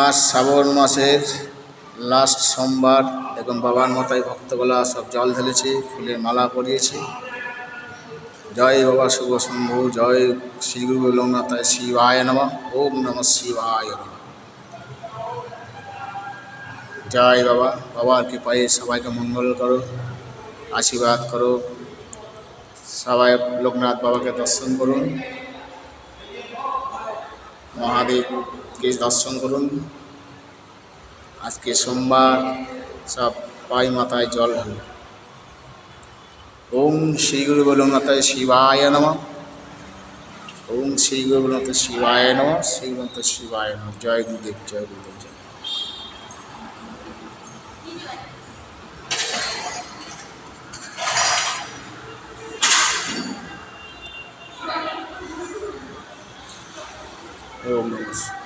আজ শ্রাবণ মাসের লাস্ট সোমবার এবং বাবার মাথায় ভক্তগুলা সব জল ঢেলেছে, ফুলের মালা পরিয়েছে। জয় বাবা শুভ শম্ভু, জয় শ্রী গুরু লোকনাথায় শিবায় নমঃ, ওম নমঃ শিবায় নমঃ। জয় বাবা, বাবার কৃপায় সবাইকে মঙ্গল করো, আশীর্বাদ করো। সবাই লোকনাথ বাবাকে দর্শন করুন, মহাদেবকে দর্শন করুন। আজকে সোমবার, সব পাই মাথায় জল ঢালুন। ওম শ্রী গুরু লোকনাথায় শিবায় নমঃ, ওম শ্রী গুরু লোকনাথ শিবায় নমঃ, শ্রী গুরুনাথ শিবায় নমঃ। জয় গুরুদেব, জয় গুরুদেব, জয়। ওম নমঃ।